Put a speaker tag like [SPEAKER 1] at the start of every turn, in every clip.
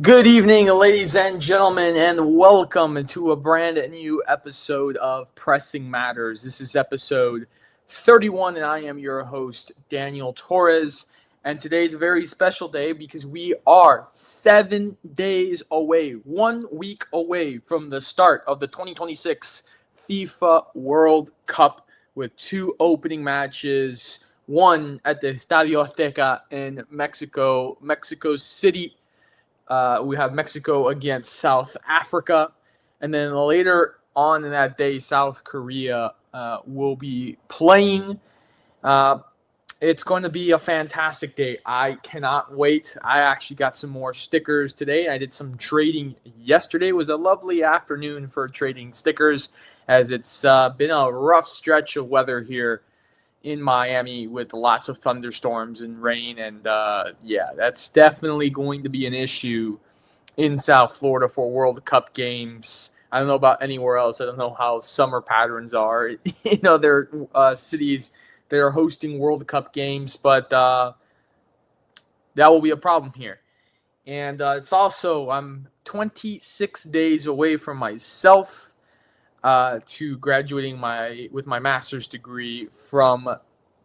[SPEAKER 1] Good evening, ladies and gentlemen, and welcome to a brand new episode of Pressing Matters. This is episode 31, and I am your host, Daniel Torres. And today's a very special day because we are 7 days away, 1 week away from the start of the 2026 FIFA World Cup with two opening matches, one at the Estadio Azteca in Mexico City. We have Mexico against South Africa. And then later on in that day, South Korea will be playing. It's going to be a fantastic day. I cannot wait. I actually got some more stickers today. I did some trading yesterday. It was a lovely afternoon for trading stickers, as it's been a rough stretch of weather here in Miami with lots of thunderstorms and rain. And that's definitely going to be an issue in South Florida for World Cup games. I don't know about anywhere else. I don't know how summer patterns are. There are cities that are hosting World Cup games, but that will be a problem here. And it's also, I'm 26 days away from myself to graduating with my master's degree from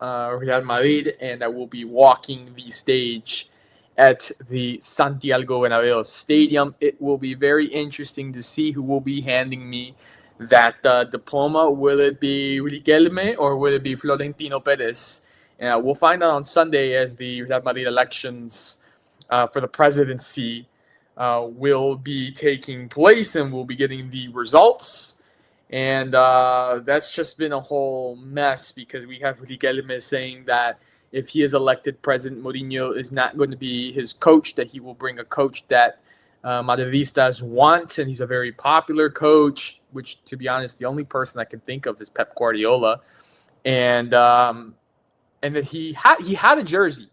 [SPEAKER 1] Real Madrid, and I will be walking the stage at the Santiago Bernabeu Stadium. It will be very interesting to see who will be handing me that diploma. Will it be Riquelme or will it be Florentino Perez? We'll find out on Sunday as the Real Madrid elections for the presidency will be taking place, and we'll be getting the results. And that's just been a whole mess because we have Riquelme saying that if he is elected, President Mourinho is not going to be his coach, that he will bring a coach that Madridistas want, and he's a very popular coach, which, to be honest, the only person I can think of is Pep Guardiola. And that he had a jersey.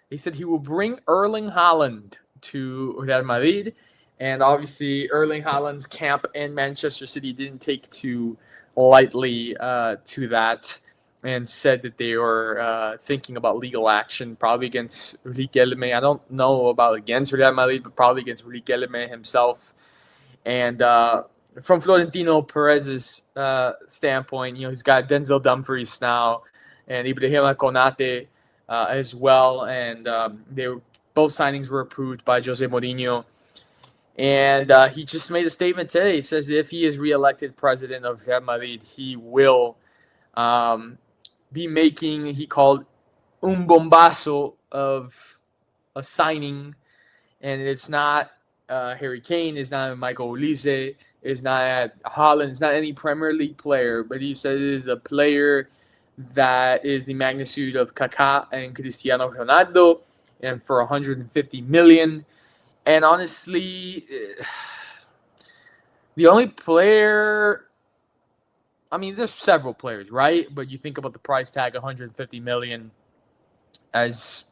[SPEAKER 1] He said he will bring Erling Haaland to Real Madrid. And obviously, Erling Haaland's camp in Manchester City didn't take too lightly to that, and said that they were thinking about legal action, probably against Riquelme. I don't know about against Real Madrid, but probably against Riquelme himself. And from Florentino Perez's standpoint, he's got Denzel Dumfries now and Ibrahima Konate as well. And both signings were approved by Jose Mourinho. And he just made a statement today. He says that if he is reelected president of Real Madrid, he will be making, he called un bombazo of a signing. And it's not Harry Kane, it's not Michael Olise, it's not Haaland, it's not any Premier League player. But he said it is a player that is the magnitude of Kaká and Cristiano Ronaldo, and for 150 million. And honestly, the only player, I mean, there's several players, right? But you think about the price tag, 150 million, as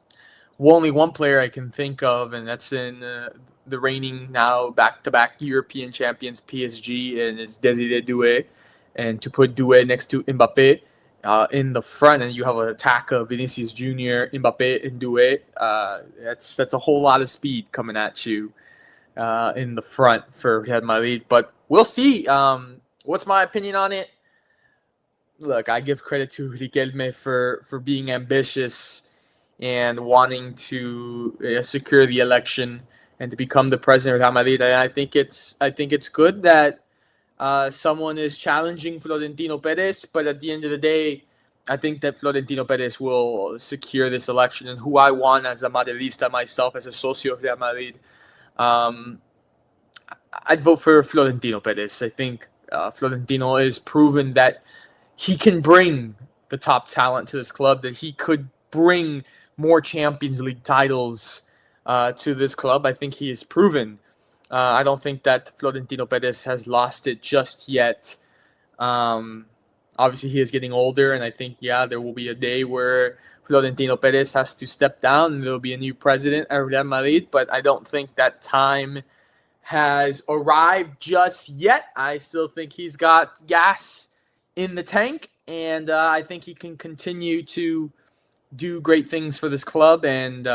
[SPEAKER 1] only one player I can think of, and that's in the reigning now back-to-back European champions PSG, and it's Desiré Doué. And to put Doué next to Mbappé in the front, and you have an attack of Vinicius Jr., Mbappé, and Doué. That's a whole lot of speed coming at you in the front for Real Madrid. But we'll see. What's my opinion on it? Look, I give credit to Riquelme for being ambitious and wanting to secure the election and to become the president of Real Madrid. And I think it's good that someone is challenging Florentino Perez, but at the end of the day, I think that Florentino Perez will secure this election. And who I want as a Madridista myself, as a socio of Real Madrid, I'd vote for Florentino Perez. I think Florentino is proven that he can bring the top talent to this club, that he could bring more Champions League titles to this club. I think he has proven. I don't think that Florentino Perez has lost it just yet. Obviously, he is getting older, and I think, there will be a day where Florentino Perez has to step down, and there will be a new president at Real Madrid, but I don't think that time has arrived just yet. I still think he's got gas in the tank, and I think he can continue to do great things for this club, and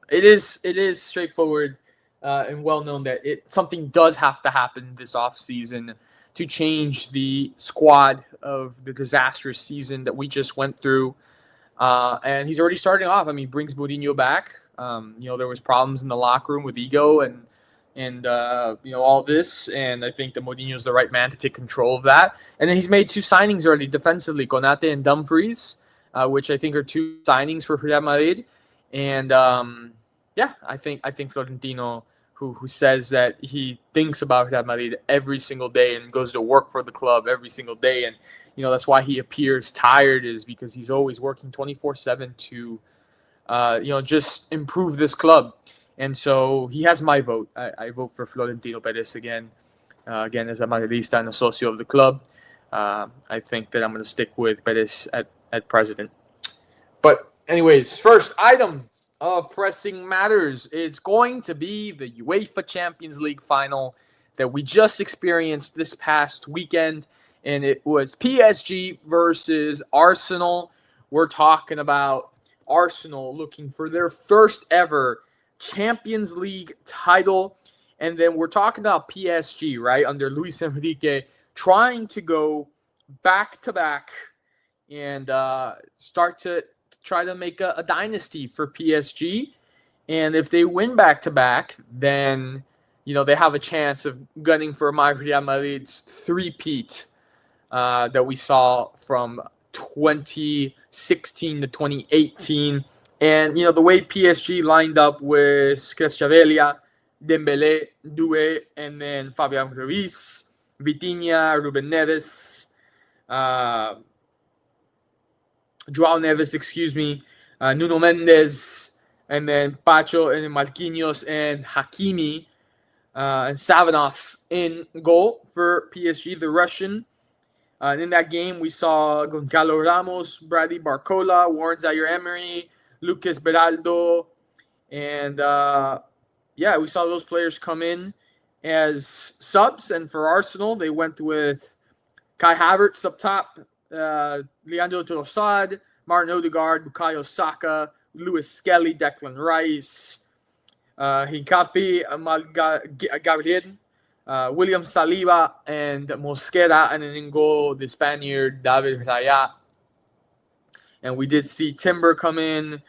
[SPEAKER 1] it is straightforward and well known that something does have to happen this offseason to change the squad of the disastrous season that we just went through. And he's already starting off. I mean, he brings Mourinho back. There was problems in the locker room with ego and all this. And I think that Mourinho is the right man to take control of that. And then he's made 2 signings already defensively, Konate and Dumfries, which I think are 2 signings for Real Madrid. And I think Florentino, who says that he thinks about Real Madrid every single day and goes to work for the club every single day, and that's why he appears tired, is because he's always working 24/7 to just improve this club. And so he has my vote. I vote for Florentino Perez again as a Madridista and a socio of the club. I think that I'm going to stick with Perez at president. But anyways, first item of Pressing Matters, it's going to be the UEFA Champions League final that we just experienced this past weekend, and it was PSG versus Arsenal. We're talking about Arsenal looking for their first ever Champions League title, and then we're talking about PSG, right, under Luis Enrique, trying to go back-to-back and start to try to make a dynasty for PSG. And if they win back-to-back, then, they have a chance of gunning for Real Madrid's three-peat that we saw from 2016 to 2018. And, the way PSG lined up with Kvaratskhelia, Dembele, Doué, and then Fabian Ruiz, Vitinha, Ruben Neves, Joao Neves, Nuno Mendes, and then Pacho, and then Marquinhos, and Hakimi, and Savinov in goal for PSG, the Russian. And in that game, we saw Goncalo Ramos, Bradley Barcola, Warren Zaire-Emery, Lucas Beraldo, and we saw those players come in as subs. And for Arsenal, they went with Kai Havertz up top, Leandro Trossard, Martin Odegaard, Bukayo Saka, Lewis Skelly, Declan Rice, Hincapi, Gabriel, William Saliba, and Mosquera, and then in goal, the Spaniard David Raya. And we did see Timber come in,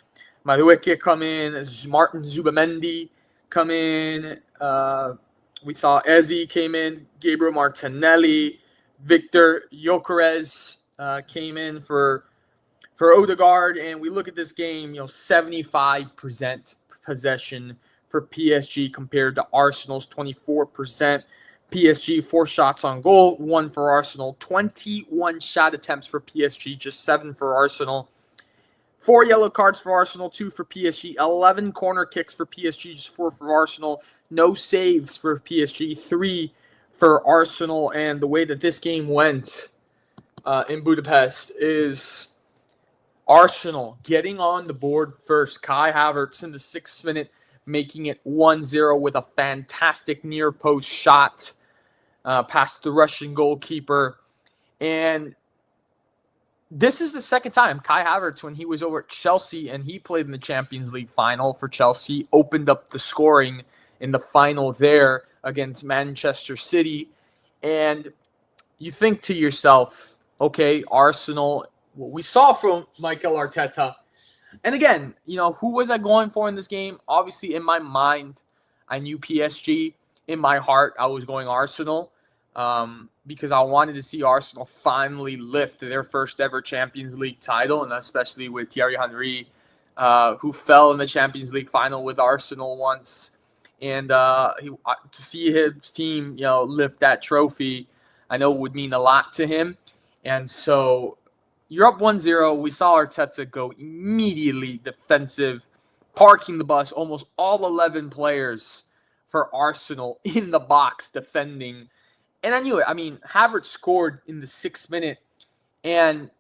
[SPEAKER 1] Madueke come in, Martin Zubamendi come in. We saw Eze came in, Gabriel Martinelli, Victor Gyökeres came in for Odegaard. And we look at this game, 75% possession for PSG compared to Arsenal's 24%. PSG, 4 shots on goal, 1 for Arsenal. 21 shot attempts for PSG, just 7 for Arsenal. 4 yellow cards for Arsenal, 2 for PSG. 11 corner kicks for PSG, just 4 for Arsenal. No saves for PSG, 3 for Arsenal. And the way that this game went in Budapest is Arsenal getting on the board first. Kai Havertz in the 6th minute, making it 1-0 with a fantastic near post shot past the Russian goalkeeper. And this is the second time Kai Havertz, when he was over at Chelsea and he played in the Champions League final for Chelsea, opened up the scoring in the final there against Manchester City. And you think to yourself, okay, Arsenal, what we saw from Mikel Arteta. And again, who was I going for in this game? Obviously, in my mind, I knew PSG. In my heart, I was going Arsenal because I wanted to see Arsenal finally lift their first ever Champions League title, and especially with Thierry Henry, who fell in the Champions League final with Arsenal once. And to see his team, lift that trophy, I know would mean a lot to him. And so you're up 1-0. We saw Arteta go immediately defensive, parking the bus, almost all 11 players for Arsenal in the box defending. And I knew it. I mean, Havertz scored in the 6th minute, and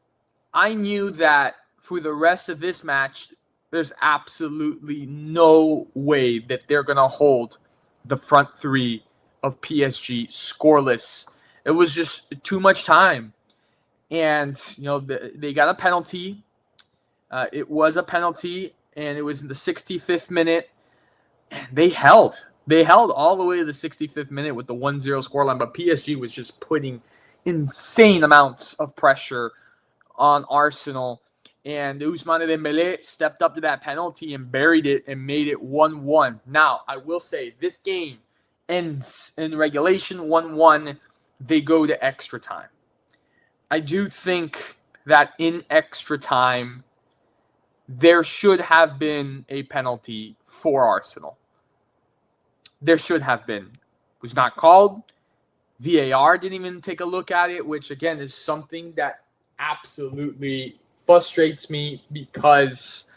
[SPEAKER 1] I knew that for the rest of this match, there's absolutely no way that they're going to hold the front three of PSG scoreless. It was just too much time. And, they got a penalty. It was a penalty, and it was in the 65th minute. And they held. They held all the way to the 65th minute with the 1-0 scoreline, but PSG was just putting insane amounts of pressure on Arsenal. And Ousmane Dembélé stepped up to that penalty and buried it and made it 1-1. Now, I will say, this game ends in regulation 1-1. They go to extra time. I do think that in extra time, there should have been a penalty for Arsenal. There should have been. It was not called. VAR didn't even take a look at it, which, again, is something that absolutely frustrates me, because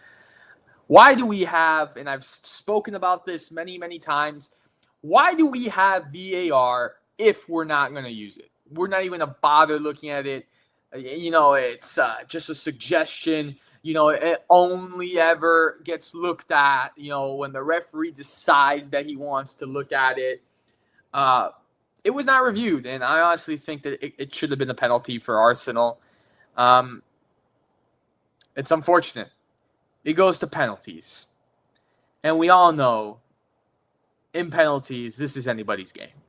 [SPEAKER 1] why do we have, and I've spoken about this many, many times, why do we have VAR if we're not going to use it? We're not even going to bother looking at it. It's just a suggestion. It only ever gets looked at, when the referee decides that he wants to look at it. It was not reviewed, and I honestly think that it should have been a penalty for Arsenal. It's unfortunate. It goes to penalties. And we all know, in penalties, this is anybody's game.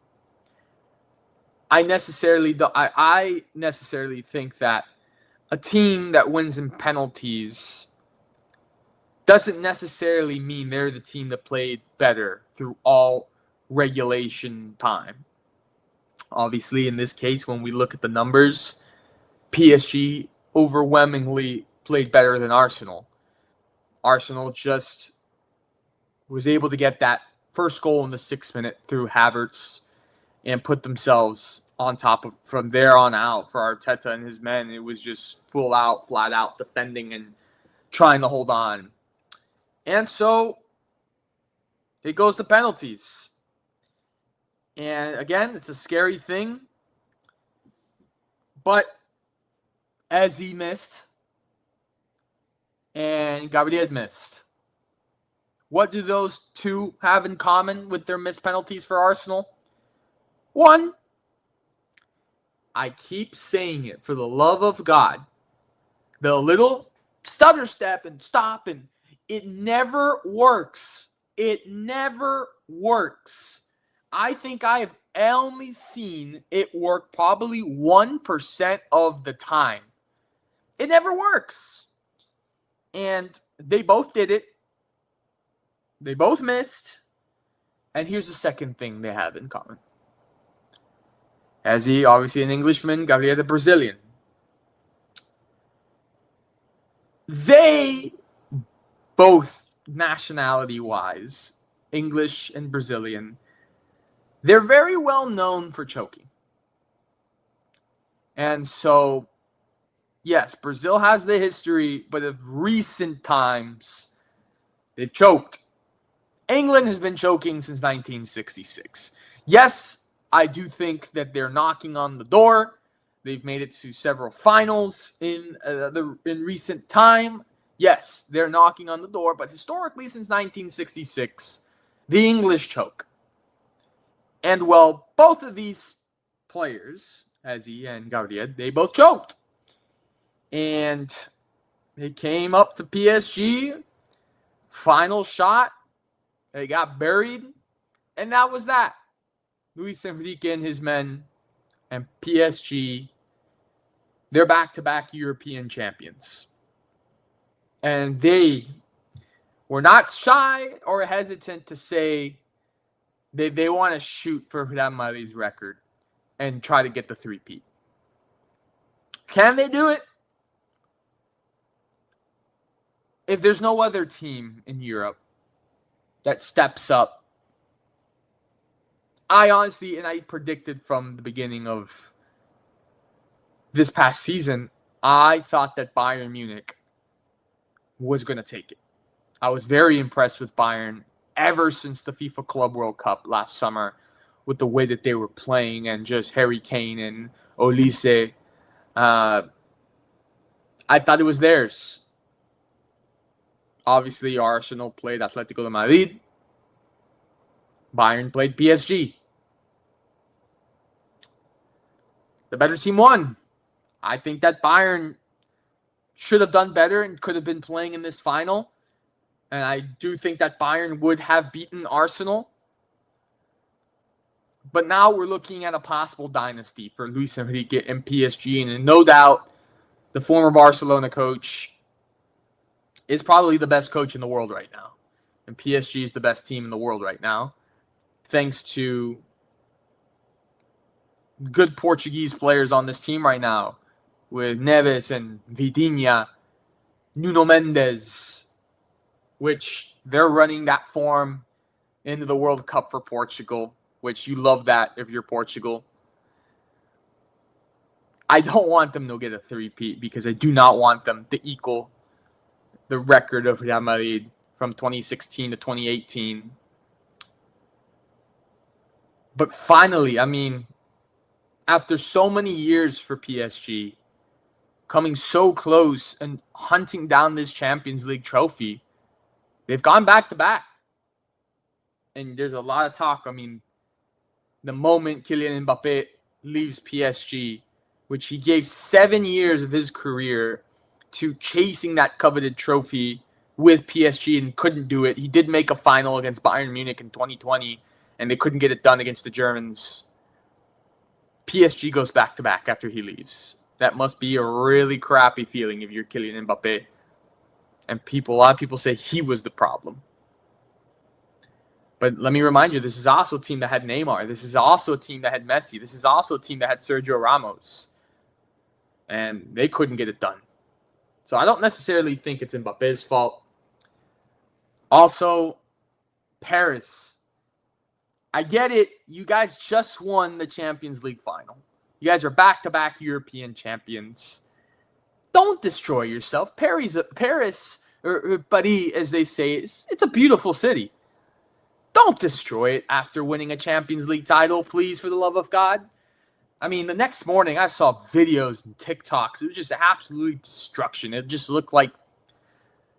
[SPEAKER 1] I necessarily think that a team that wins in penalties doesn't necessarily mean they're the team that played better through all regulation time. Obviously, in this case, when we look at the numbers, PSG overwhelmingly played better than Arsenal. Arsenal just was able to get that first goal in the 6th minute through Havertz and put themselves on top of, from there on out, for Arteta and his men. It was just full out, flat out defending and trying to hold on. And so it goes to penalties. And again, it's a scary thing. But Eze missed and Gabriel missed. What do those two have in common with their missed penalties for Arsenal? One, I keep saying it, for the love of God, the little stutter step and stop, and it never works. It never works. I think I have only seen it work probably 1% of the time. It never works. And they both did it. They both missed. And here's the second thing they have in common. Eze, obviously an Englishman, Gabriel, the Brazilian. They both, nationality-wise, English and Brazilian, they're very well known for choking. And so, yes, Brazil has the history, but of recent times, they've choked. England has been choking since 1966. Yes, I do think that they're knocking on the door. They've made it to several finals in recent time. Yes, they're knocking on the door, but historically, since 1966, the English choke. And well, both of these players, Eze and Gabriel, they both choked. And they came up to PSG, final shot, they got buried, and that was that. Luis Enrique and his men and PSG, they're back-to-back European champions. And they were not shy or hesitant to say they want to shoot for Real Madrid's record and try to get the three-peat. Can they do it? If there's no other team in Europe that steps up, I honestly, and I predicted from the beginning of this past season, I thought that Bayern Munich was going to take it. I was very impressed with Bayern ever since the FIFA Club World Cup last summer, with the way that they were playing and just Harry Kane and Olise. I thought it was theirs. Obviously, Arsenal played Atletico de Madrid. Bayern played PSG. The better team won. I think that Bayern should have done better and could have been playing in this final. And I do think that Bayern would have beaten Arsenal. But now we're looking at a possible dynasty for Luis Enrique and PSG. And no doubt, the former Barcelona coach is probably the best coach in the world right now. And PSG is the best team in the world right now, thanks to good Portuguese players on this team right now, with Neves and Vitinha, Nuno Mendes, which they're running that form into the World Cup for Portugal, which you love that if you're Portugal. I don't want them to get a three-peat because I do not want them to equal the record of Real Madrid from 2016 to 2018. But finally, I mean, after so many years for PSG, coming so close and hunting down this Champions League trophy, they've gone back-to-back. And there's a lot of talk. I mean, the moment Kylian Mbappé leaves PSG, which he gave 7 years of his career to chasing that coveted trophy with PSG and couldn't do it. He did make a final against Bayern Munich in 2020, and they couldn't get it done against the Germans. PSG goes back-to-back after he leaves. That must be a really crappy feeling if you're Kylian Mbappé. And a lot of people say he was the problem. But let me remind you, this is also a team that had Neymar. This is also a team that had Messi. This is also a team that had Sergio Ramos. And they couldn't get it done. So I don't necessarily think it's Mbappe's fault. Also, Paris. I get it. You guys just won the Champions League final. You guys are back-to-back European champions. Don't destroy yourself. Paris, or Paris, as they say, it's a beautiful city. Don't destroy it after winning a Champions League title, please, for the love of God. I mean, the next morning I saw videos and TikToks. It was just absolute destruction. It just looked like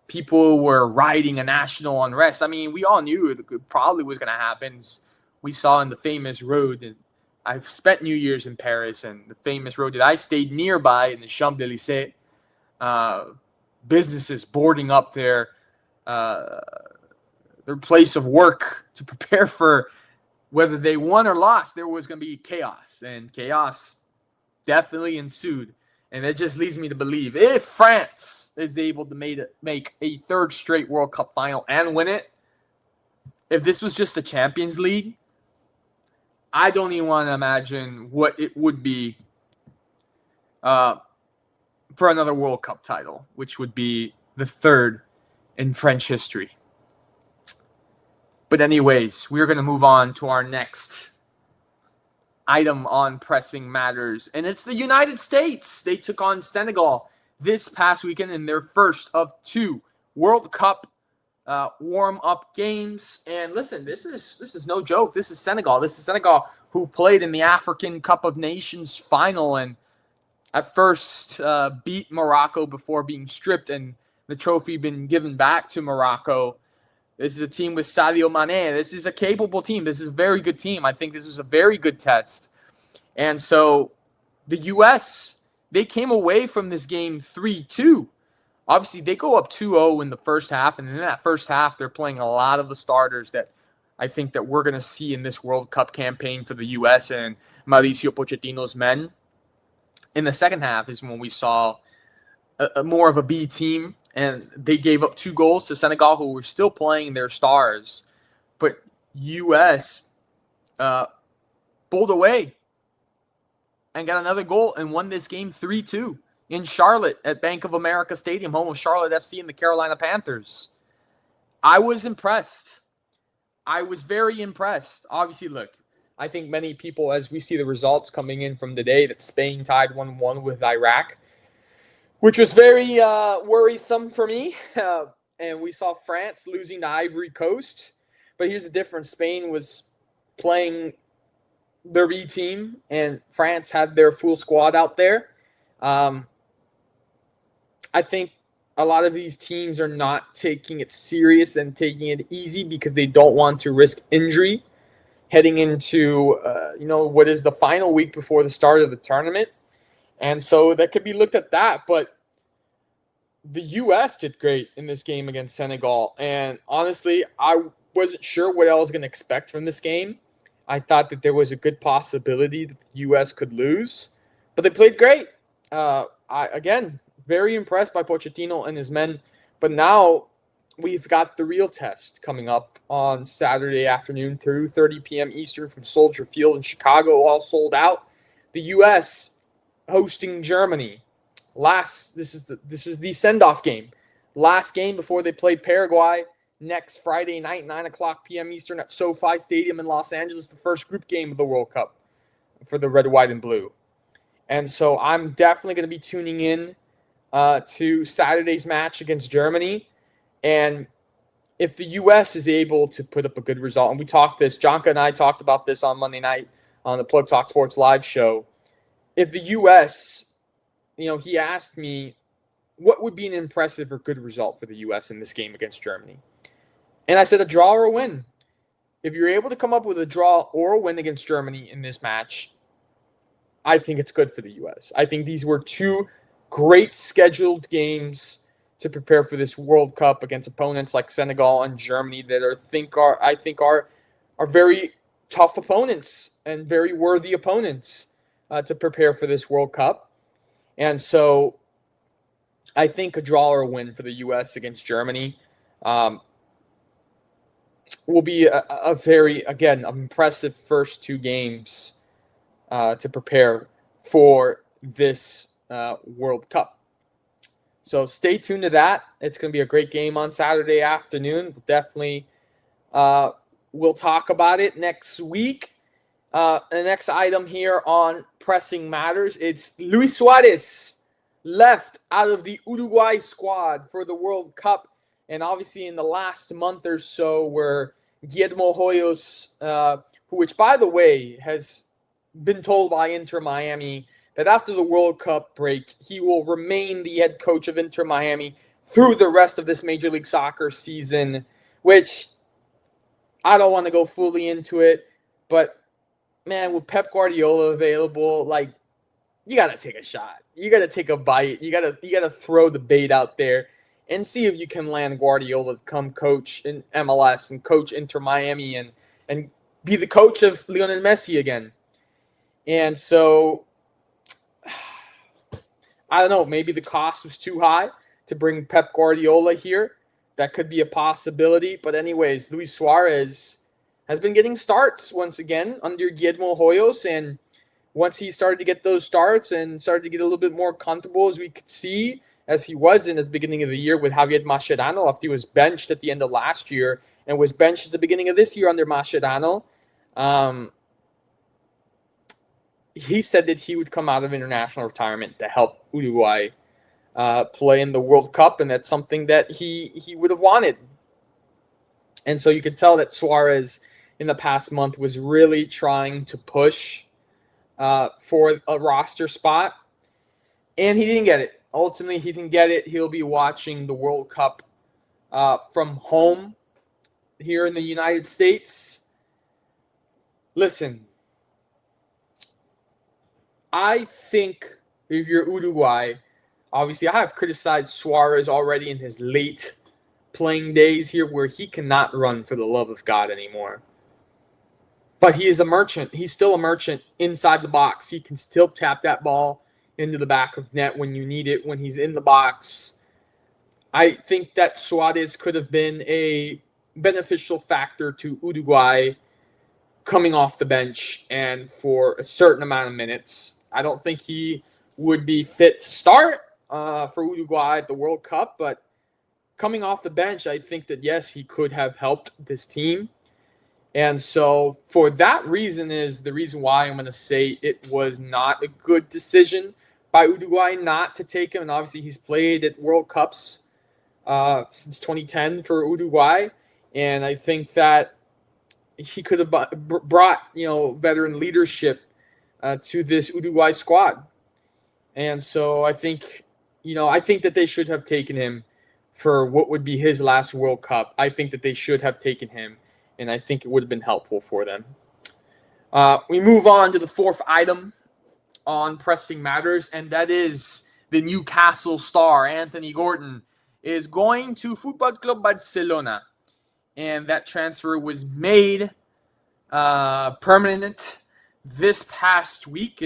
[SPEAKER 1] people were riding a national unrest. I mean, we all knew it probably was going to happen. We saw in the famous road, and I've spent New Year's in Paris, and the famous road that I stayed nearby in the Champs-Élysées, businesses boarding up their place of work to prepare for whether they won or lost. There was going to be chaos, and chaos definitely ensued. And that just leads me to believe if France is able to make a third straight World Cup final and win it, if this was just the Champions League, I don't even want to imagine what it would be for another World Cup title, which would be the third in French history. But anyways, we're going to move on to our next item on Pressing Matters, and it's the United States. They took on Senegal this past weekend in their first of two World Cup warm-up games. And listen, this is no joke. This is Senegal. This is Senegal who played in the African Cup of Nations final and at first beat Morocco before being stripped and the trophy been given back to Morocco. This is a team with Sadio Mane. This is a capable team. This is a very good team. I think this was a very good test. And so the U.S., they came away from this game 3-2. Obviously, they go up 2-0 in the first half. And in that first half, they're playing a lot of the starters that I think that we're going to see in this World Cup campaign for the U.S. and Mauricio Pochettino's men. In the second half is when we saw more of a B team. And they gave up 2 goals to Senegal, who were still playing their stars. But U.S. pulled away and got another goal and won this game 3-2 in Charlotte at Bank of America Stadium, home of Charlotte FC and the Carolina Panthers. I was impressed. I was very impressed. Obviously, look, I think many people, as we see the results coming in from today, that Spain tied 1-1 with Iraq, which was very worrisome for me. And we saw France losing to Ivory Coast. But here's the difference. Spain was playing their B team, and France had their full squad out there. I think a lot of these teams are not taking it serious and taking it easy because they don't want to risk injury heading into, what is the final week before the start of the tournament. And so that could be looked at that. But the U.S. did great in this game against Senegal. And honestly, I wasn't sure what I was going to expect from this game. I thought that there was a good possibility that the U.S. could lose, but they played great. Again, very impressed by Pochettino and his men. But now we've got the real test coming up on Saturday afternoon, 2:30 p.m. Eastern from Soldier Field in Chicago, all sold out. The U.S. hosting Germany. This is the send-off game. Last game before they play Paraguay next Friday night, 9 o'clock p.m. Eastern at SoFi Stadium in Los Angeles, the first group game of the World Cup for the red, white, and blue. And so I'm definitely going to be tuning in to Saturday's match against Germany. And if the U.S. is able to put up a good result, and we talked this, Jonka and I talked about this on Monday night on the Plug Talk Sports live show. If the U.S., he asked me what would be an impressive or good result for the U.S. in this game against Germany. And I said a draw or a win. If you're able to come up with a draw or a win against Germany in this match, I think it's good for the U.S. I think these were two great scheduled games to prepare for this World Cup against opponents like Senegal and Germany that I think are very tough opponents and very worthy opponents to prepare for this World Cup. And so I think a draw or a win for the U.S. against Germany will be a very, again, impressive first two games to prepare for this World Cup. So stay tuned to that. It's going to be a great game on Saturday afternoon. Definitely we'll talk about it next week. The next item here on Pressing Matters, it's Luis Suarez left out of the Uruguay squad for the World Cup. And obviously in the last month or so where Guillermo Hoyos, which by the way has been told by Inter Miami that after the World Cup break, he will remain the head coach of Inter Miami through the rest of this Major League Soccer season, which I don't want to go fully into it, but man, with Pep Guardiola available, you got to take a shot. You got to take a bite. You got to throw the bait out there and see if you can land Guardiola to come coach in MLS and coach Inter Miami and be the coach of Lionel Messi again. And so I don't know, maybe the cost was too high to bring Pep Guardiola here. That could be a possibility. But anyways, Luis Suarez has been getting starts once again under Guillermo Hoyos. And once he started to get those starts and started to get a little bit more comfortable, as we could see, as he was in at the beginning of the year with Javier Mascherano, after he was benched at the end of last year and was benched at the beginning of this year under Mascherano, he said that he would come out of international retirement to help Uruguay play in the World Cup, and that's something that he would have wanted. And so you could tell that Suarez in the past month was really trying to push for a roster spot, and he didn't get it. Ultimately, he didn't get it. He'll be watching the World Cup from home here in the United States. Listen, I think if you're Uruguay, obviously I have criticized Suarez already in his late playing days here where he cannot run for the love of God anymore. But he is a merchant. He's still a merchant inside the box. He can still tap that ball into the back of net when you need it, when he's in the box. I think that Suarez could have been a beneficial factor to Uruguay coming off the bench and for a certain amount of minutes. I don't think he would be fit to start for Uruguay at the World Cup, but coming off the bench, I think that, yes, he could have helped this team. And so for that reason is the reason why I'm going to say it was not a good decision by Uruguay not to take him. And obviously he's played at World Cups since 2010 for Uruguay. And I think that he could have brought, veteran leadership to this Uruguay squad. And so I think that they should have taken him for what would be his last World Cup. I think that they should have taken him, and I think it would have been helpful for them. We move on to the fourth item on Pressing Matters, and that is the Newcastle star, Anthony Gordon, is going to Football Club Barcelona. And that transfer was made permanent this past week.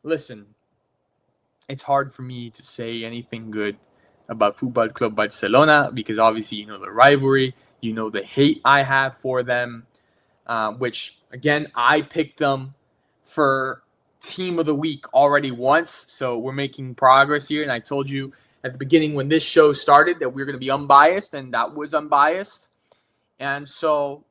[SPEAKER 1] Listen, it's hard for me to say anything good about Football Club Barcelona because obviously you know the rivalry, you know the hate I have for them, which again I picked them for team of the week already once, so we're making progress here. And I told you at the beginning when this show started that we were going to be unbiased, and that was unbiased. And so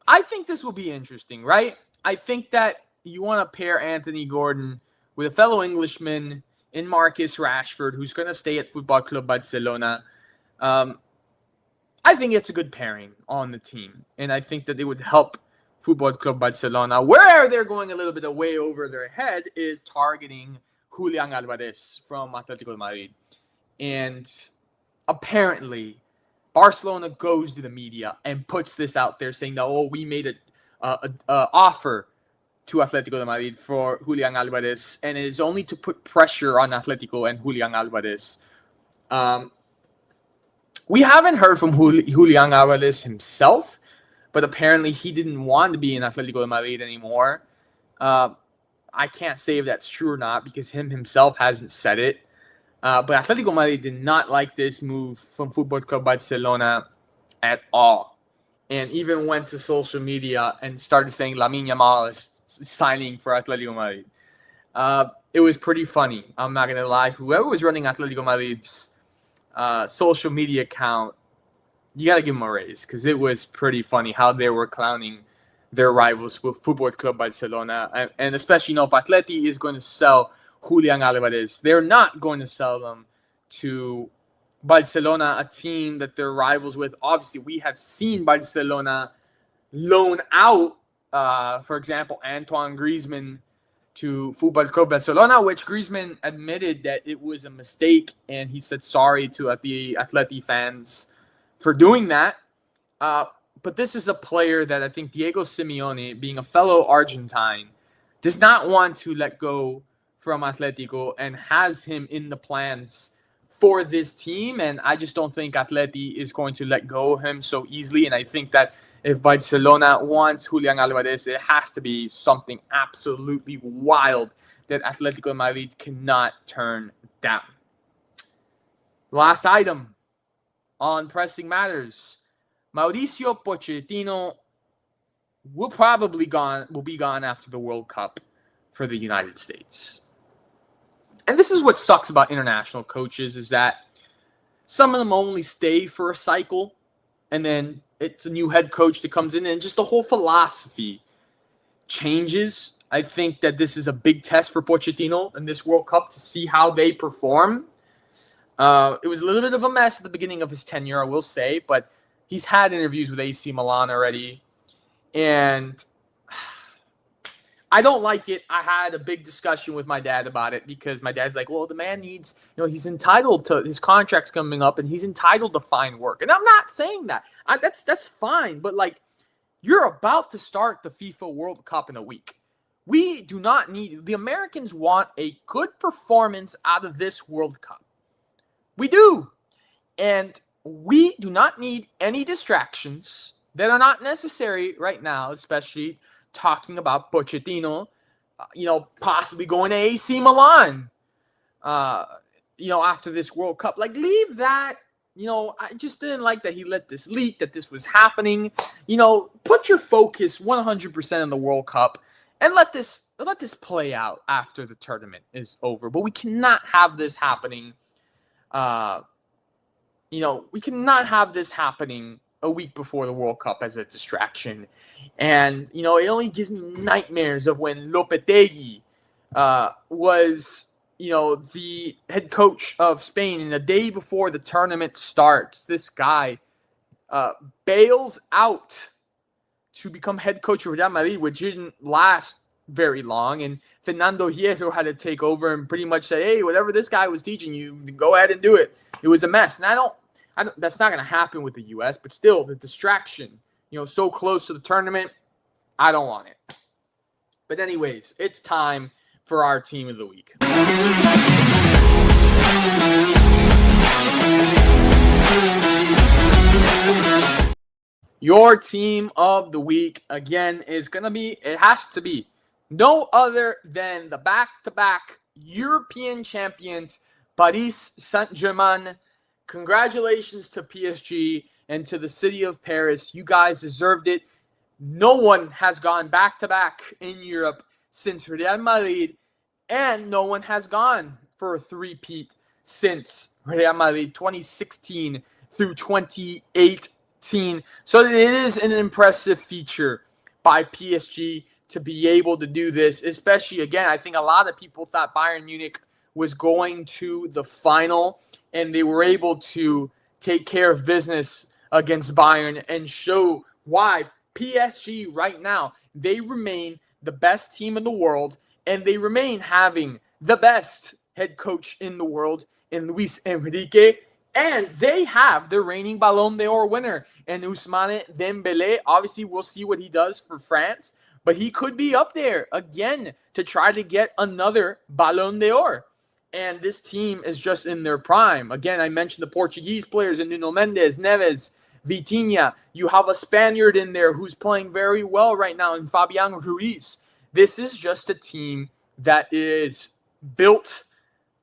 [SPEAKER 1] I think this will be interesting, right? I think that you want to pair Anthony Gordon with a fellow Englishman in Marcus Rashford, who's going to stay at Football Club Barcelona. I think it's a good pairing on the team, and I think that it would help Football Club Barcelona. Where they're going a little bit way over their head is targeting Julian Alvarez from Atletico de Madrid. And apparently, Barcelona goes to the media and puts this out there saying that, we made an offer to Atletico de Madrid for Julian Alvarez, and it is only to put pressure on Atletico and Julian Alvarez. We haven't heard from Julian Alvarez himself, but apparently he didn't want to be in Atletico de Madrid anymore. I can't say if that's true or not because himself hasn't said it. But Atletico de Madrid did not like this move from Football Club Barcelona at all. And even went to social media and started saying Lamine Yamal is signing for Atletico de Madrid. It was pretty funny. I'm not going to lie. Whoever was running Atletico Madrid's social media account, you got to give them a raise because it was pretty funny how they were clowning their rivals with Football Club Barcelona. And especially, if Atleti is going to sell Julian Alvarez, they're not going to sell them to Barcelona, a team that they're rivals with. Obviously, we have seen Barcelona loan out, for example, Antoine Griezmann to Football Club Barcelona, which Griezmann admitted that it was a mistake, and he said sorry to the Atleti fans for doing that. But this is a player that I think Diego Simeone, being a fellow Argentine, does not want to let go from Atletico and has him in the plans for this team. And I just don't think Atleti is going to let go of him so easily. And I think that if Barcelona wants Julian Alvarez, it has to be something absolutely wild that Atletico de Madrid cannot turn down. Last item on Pressing Matters. Mauricio Pochettino will be gone after the World Cup for the United States. And this is what sucks about international coaches is that some of them only stay for a cycle and then it's a new head coach that comes in and just the whole philosophy changes. I think that this is a big test for Pochettino in this World Cup to see how they perform. It was a little bit of a mess at the beginning of his tenure, I will say, but he's had interviews with AC Milan already, and I don't like it. I had a big discussion with my dad about it because my dad's like, well, the man needs, he's entitled to, his contract's coming up and he's entitled to find work. And I'm not saying that. That's fine. But, you're about to start the FIFA World Cup in a week. We do not need, the Americans want a good performance out of this World Cup. We do. And we do not need any distractions that are not necessary right now, especially talking about Pochettino, possibly going to AC Milan, after this World Cup. Leave that. I just didn't like that he let this leak, that this was happening. Put your focus 100% on the World Cup and let this play out after the tournament is over. But we cannot have this happening. We cannot have this happening a week before the World Cup as a distraction. And, it only gives me nightmares of when Lopetegui was, the head coach of Spain. And the day before the tournament starts, this guy bails out to become head coach of Real Madrid, which didn't last very long. And Fernando Hierro had to take over and pretty much say, hey, whatever this guy was teaching you, go ahead and do it. It was a mess. And I don't that's not going to happen with the U.S., but still, the distraction, so close to the tournament, I don't want it. But anyways, it's time for our team of the week. Your team of the week, again, it has to be no other than the back-to-back European champions, Paris Saint-Germain. Congratulations to PSG and to the city of Paris. You guys deserved it. No one has gone back-to-back in Europe since Real Madrid, and no one has gone for a three-peat since Real Madrid 2016 through 2018. So it is an impressive feature by PSG to be able to do this, especially, again, I think a lot of people thought Bayern Munich was going to the final, and they were able to take care of business against Bayern and show why PSG right now, they remain the best team in the world, and they remain having the best head coach in the world in Luis Enrique, and they have the reigning Ballon d'Or winner in Ousmane Dembele. Obviously, we'll see what he does for France, but he could be up there again to try to get another Ballon d'Or. And this team is just in their prime. Again, I mentioned the Portuguese players, Nuno Mendes, Neves, Vitinha. You have a Spaniard in there who's playing very well right now in Fabian Ruiz. This is just a team that is built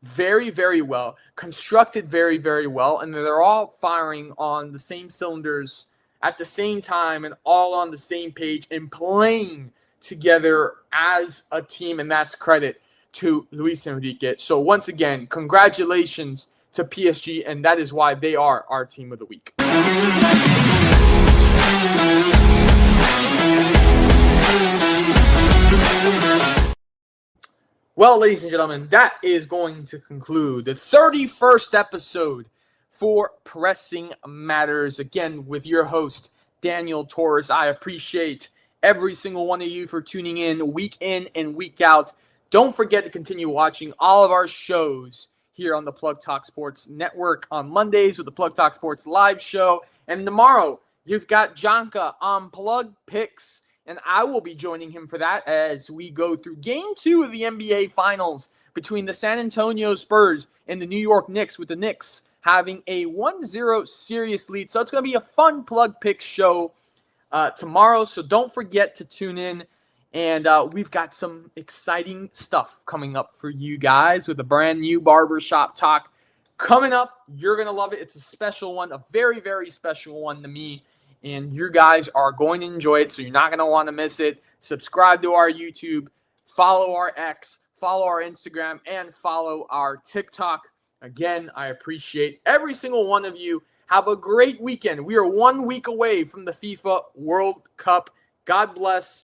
[SPEAKER 1] very, very well, constructed very, very well, and they're all firing on the same cylinders at the same time and all on the same page and playing together as a team, and that's credit to Luis Enrique. So once again, congratulations to PSG, and that is why they are our team of the week. Well, ladies and gentlemen, that is going to conclude the 31st episode for Pressing Matters. Again, with your host, Daniel Torres. I appreciate every single one of you for tuning in and week out. Don't forget to continue watching all of our shows here on the Plug Talk Sports Network on Mondays with the Plug Talk Sports live show. And tomorrow, you've got Janka on Plug Picks, and I will be joining him for that as we go through Game 2 of the NBA Finals between the San Antonio Spurs and the New York Knicks, with the Knicks having a 1-0 series lead. So it's going to be a fun Plug Picks show tomorrow, so don't forget to tune in. And we've got some exciting stuff coming up for you guys with a brand new Barbershop Talk coming up. You're going to love it. It's a special one, a very, very special one to me. And you guys are going to enjoy it, so you're not going to want to miss it. Subscribe to our YouTube, follow our X, follow our Instagram, and follow our TikTok. Again, I appreciate every single one of you. Have a great weekend. We are 1 week away from the FIFA World Cup. God bless.